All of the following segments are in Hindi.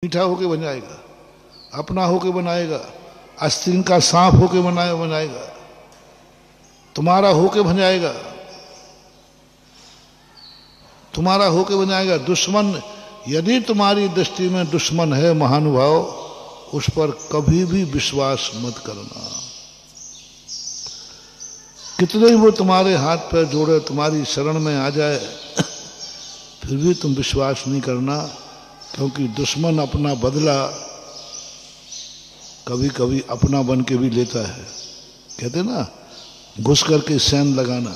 मीठा होके बन जाएगा, अपना होके बनाएगा, आस्तीन का सांप होके बनाएगा, तुम्हारा होके बन जाएगा, तुम्हारा होके बन जाएगा। दुश्मन यदि तुम्हारी दृष्टि में दुश्मन है महानुभाव, उस पर कभी भी विश्वास मत करना। कितने ही वो तुम्हारे हाथ पैर जोड़े, तुम्हारी शरण में आ जाए, फिर भी तुम विश्वास नहीं करना, क्योंकि दुश्मन अपना बदला कभी कभी अपना बन के भी लेता है। कहते ना, घुस करके सैन लगाना,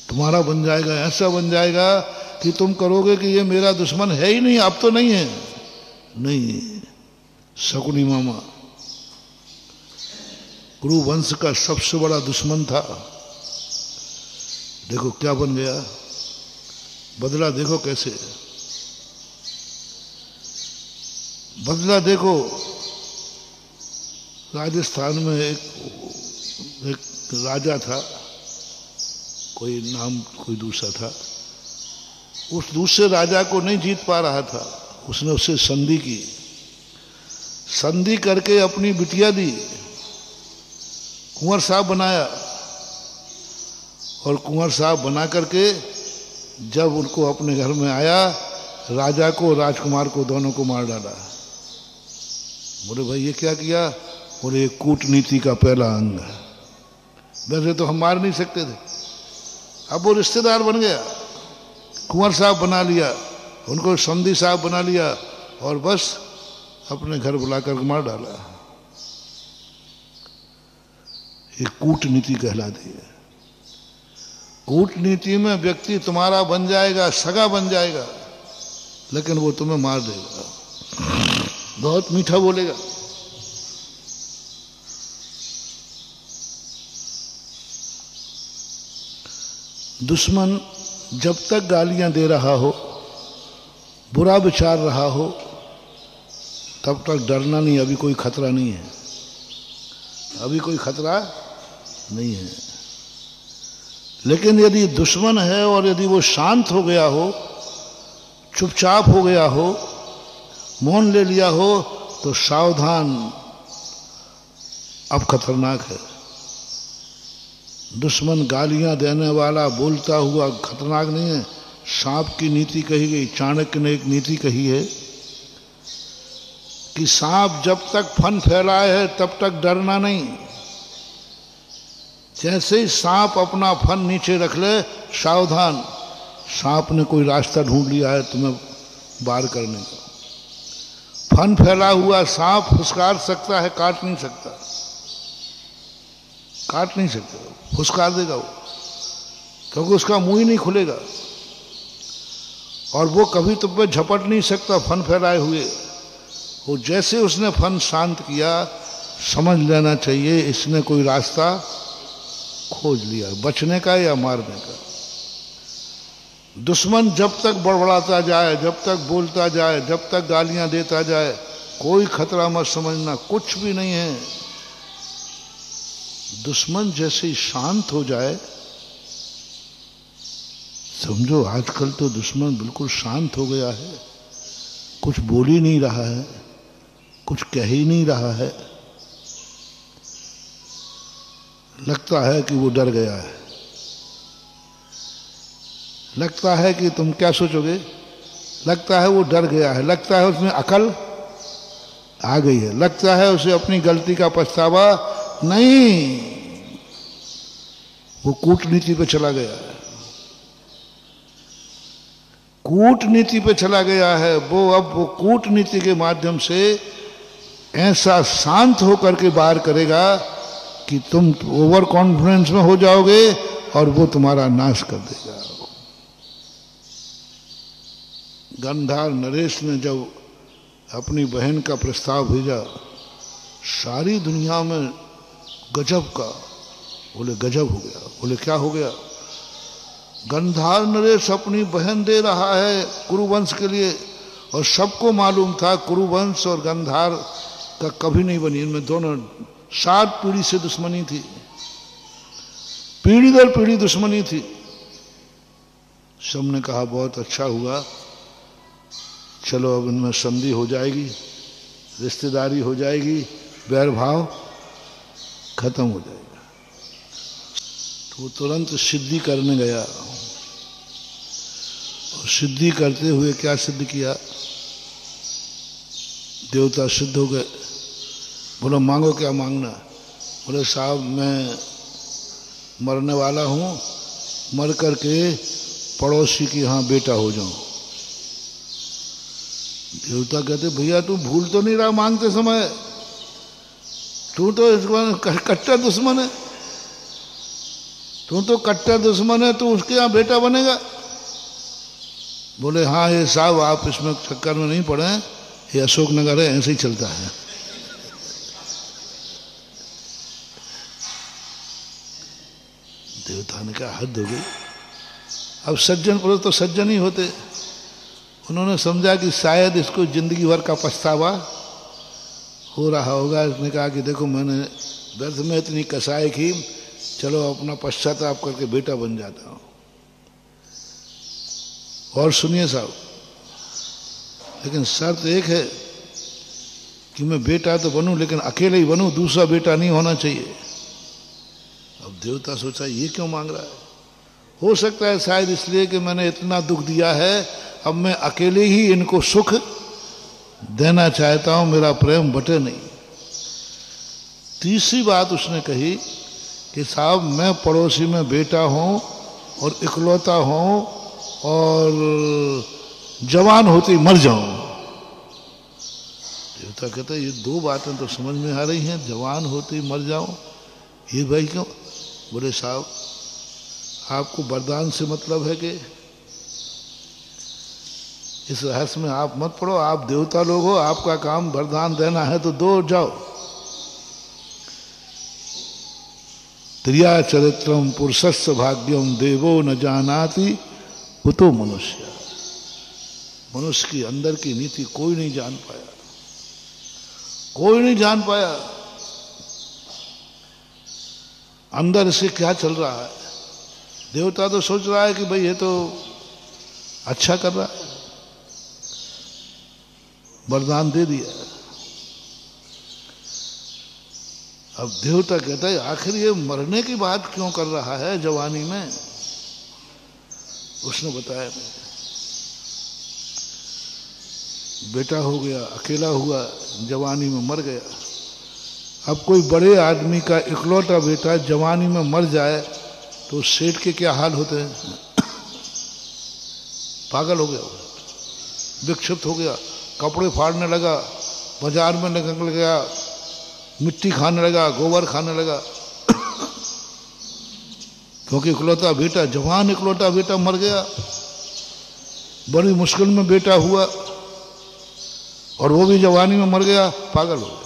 तुम्हारा बन जाएगा, ऐसा बन जाएगा कि तुम करोगे कि ये मेरा दुश्मन है ही नहीं, अब तो नहीं है। नहीं, शकुनी मामा कुरु वंश का सबसे बड़ा दुश्मन था, देखो क्या बन गया, बदला देखो कैसे, बदला देखो। राजस्थान में एक राजा था, कोई नाम कोई दूसरा था, उस दूसरे राजा को नहीं जीत पा रहा था, उसने उससे संधि की, संधि करके अपनी बिटिया दी, कुंवर साहब बनाया, और कुंवर साहब बना करके जब उनको अपने घर में आया, राजा को राजकुमार को दोनों को मार डाला। बोले भाई ये क्या किया? बोले कूटनीति का पहला अंग है, वैसे तो हम मार नहीं सकते थे। अब वो रिश्तेदार बन गया, कुंवर साहब बना लिया, उनको संधि साहब बना लिया, और बस अपने घर बुलाकर मार डाला। ये कूटनीति कहलाती है। कूटनीति में व्यक्ति तुम्हारा बन जाएगा, सगा बन जाएगा, लेकिन वो तुम्हें मार देगा, बहुत मीठा बोलेगा। दुश्मन जब तक गालियां दे रहा हो, बुरा विचार रहा हो, तब तक डरना नहीं, अभी कोई खतरा नहीं है, अभी कोई खतरा नहीं है। लेकिन यदि दुश्मन है और यदि वो शांत हो गया हो, चुपचाप हो गया हो, मौन ले लिया हो, तो सावधान, अब खतरनाक है। दुश्मन गालियां देने वाला, बोलता हुआ खतरनाक नहीं है। सांप की नीति कही गई, चाणक्य ने एक नीति कही है कि सांप जब तक फन फैलाए है तब तक डरना नहीं, जैसे ही सांप अपना फन नीचे रख ले, सावधान, सांप ने कोई रास्ता ढूंढ लिया है तुम्हें वार करने का। फन फैला हुआ सांप फुसकार सकता है, काट नहीं सकता, काट नहीं सकता, फुसकार देगा वो, क्योंकि उसका मुंह ही नहीं खुलेगा, और वो कभी तुम पे झपट नहीं सकता फन फैलाए हुए। वो जैसे उसने फन शांत किया, समझ लेना चाहिए इसने कोई रास्ता खोज लिया, बचने का या मारने का। दुश्मन जब तक बड़बड़ाता जाए, जब तक बोलता जाए, जब तक गालियां देता जाए, कोई खतरा मत समझना, कुछ भी नहीं है। दुश्मन जैसे ही शांत हो जाए, समझो आजकल तो दुश्मन बिल्कुल शांत हो गया है, कुछ बोल ही नहीं रहा है, कुछ कह ही नहीं रहा है, लगता है कि वो डर गया है। लगता है कि तुम क्या सोचोगे, लगता है वो डर गया है, लगता है उसमें अकल आ गई है, लगता है उसे अपनी गलती का पछतावा नहीं, वो कूटनीति पे चला गया है, कूटनीति पे चला गया है। वो अब वो कूटनीति के माध्यम से ऐसा शांत होकर के बाहर करेगा कि तुम ओवर कॉन्फिडेंस में हो जाओगे और वो तुम्हारा नाश कर देगा। गंधार नरेश ने जब अपनी बहन का प्रस्ताव भेजा, सारी दुनिया में गजब का, बोले गजब हो गया। बोले क्या हो गया? गंधार नरेश अपनी बहन दे रहा है कुरुवंश के लिए, और सबको मालूम था कुरुवंश और गंधार का कभी नहीं बनी, इनमें दोनों 7 पीढ़ी से दुश्मनी थी, पीढ़ी दर पीढ़ी दुश्मनी थी। सबने कहा बहुत अच्छा हुआ, चलो अब इनमें संधि हो जाएगी, रिश्तेदारी हो जाएगी, बैर भाव खत्म हो जाएगा। तो वो तुरंत सिद्धि करने गया और सिद्धि करते हुए क्या सिद्ध किया, देवता सिद्ध हो गए। बोला मांगो क्या मांगना। बोले साहब मैं मरने वाला हूँ, मर करके पड़ोसी के यहाँ बेटा हो जाऊं। देवता कहते भैया तू भूल तो नहीं रहा मांगते समय, तू तो कट्टर दुश्मन है, तू तो कट्टर दुश्मन है, तू उसके यहाँ बेटा बनेगा। बोले हाँ ये साहब आप इसमें चक्कर में नहीं पड़े, ये अशोकनगर है, ऐसे ही चलता है। देवता ने कहा हद हो गई। अब सज्जन पुरुष तो सज्जन ही होते, उन्होंने समझा कि शायद इसको जिंदगी भर का पछतावा हो रहा होगा। इसने कहा कि देखो मैंने व्यर्थ में इतनी कसाई की, चलो अपना पश्चाताप करके बेटा बन जाता हूं। और सुनिए साहब, लेकिन शर्त एक है कि मैं बेटा तो बनूं लेकिन अकेले ही बनूं, दूसरा बेटा नहीं होना चाहिए। अब देवता सोचा ये क्यों मांग रहा है, हो सकता है शायद इसलिए कि मैंने इतना दुख दिया है, अब मैं अकेले ही इनको सुख देना चाहता हूं, मेरा प्रेम बटे नहीं। तीसरी बात उसने कही कि साहब मैं पड़ोसी में बेटा हूं और इकलौता हूं और जवान होते ही मर जाऊं। देवता कहता ये दो बातें तो समझ में आ रही हैं, जवान होते ही मर जाऊं, ये भाई क्यों। बोले साहब आपको वरदान से मतलब है कि इस रहस्य में आप मत पड़ो, आप देवता लोग हो, आपका काम वरदान देना है तो दो जाओ। त्रिया चरित्रम पुरुषस्य भाग्यम देवो न जानाति कुतो मनुष्य। मनुष्य की अंदर की नीति कोई नहीं जान पाया, कोई नहीं जान पाया अंदर से क्या चल रहा है। देवता तो सोच रहा है कि भाई ये तो अच्छा कर रहा है, वरदान दे दिया। अब देवता कहता है आखिर ये मरने की बात क्यों कर रहा है जवानी में। उसने बताया बेटा हो गया, अकेला हुआ, जवानी में मर गया। अब कोई बड़े आदमी का इकलौता बेटा जवानी में मर जाए तो सेठ के क्या हाल होते हैं। पागल हो गया, विक्षिप्त हो गया, कपड़े फाड़ने लगा, बाजार में निकल गया, मिट्टी खाने लगा, गोबर खाने लगा। क्योंकि इकलौता बेटा, जवान इकलौता बेटा मर गया, बड़ी मुश्किल में बेटा हुआ और वो भी जवानी में मर गया, पागल हो गया।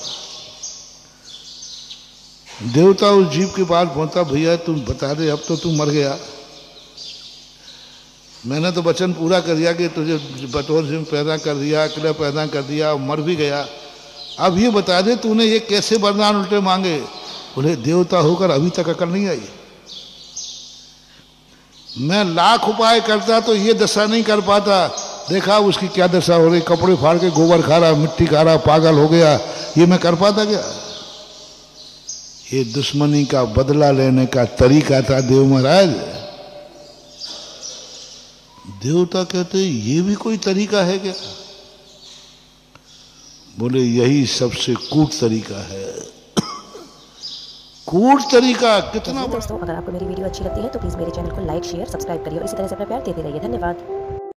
देवता उस जीव के पास पहुंचा, भैया तुम बता दे अब तो तू मर गया, मैंने तो वचन पूरा कर दिया कि तुझे बटोर से पैदा कर दिया, अकेला पैदा कर दिया, मर भी गया, अब ये बता दे तूने ये कैसे वरदान उल्टे मांगे। बोले देवता होकर अभी तक अकल नहीं आई, मैं लाख उपाय करता तो ये दशा नहीं कर पाता। देखा उसकी क्या दशा हो रही, कपड़े फाड़ के गोबर खा रहा, मिट्टी खा रहा, पागल हो गया, ये मैं कर पाता क्या। ये दुश्मनी का बदला लेने का तरीका था देव महाराज। देवता कहते ये भी कोई तरीका है क्या। बोले यही सबसे कूट तरीका है। कूट तरीका कितना। दोस्तों अगर आपको मेरी वीडियो अच्छी लगती है तो प्लीज मेरे चैनल को लाइक शेयर सब्सक्राइब करिए और इसी तरह से अपना प्यार देते रहिए। धन्यवाद।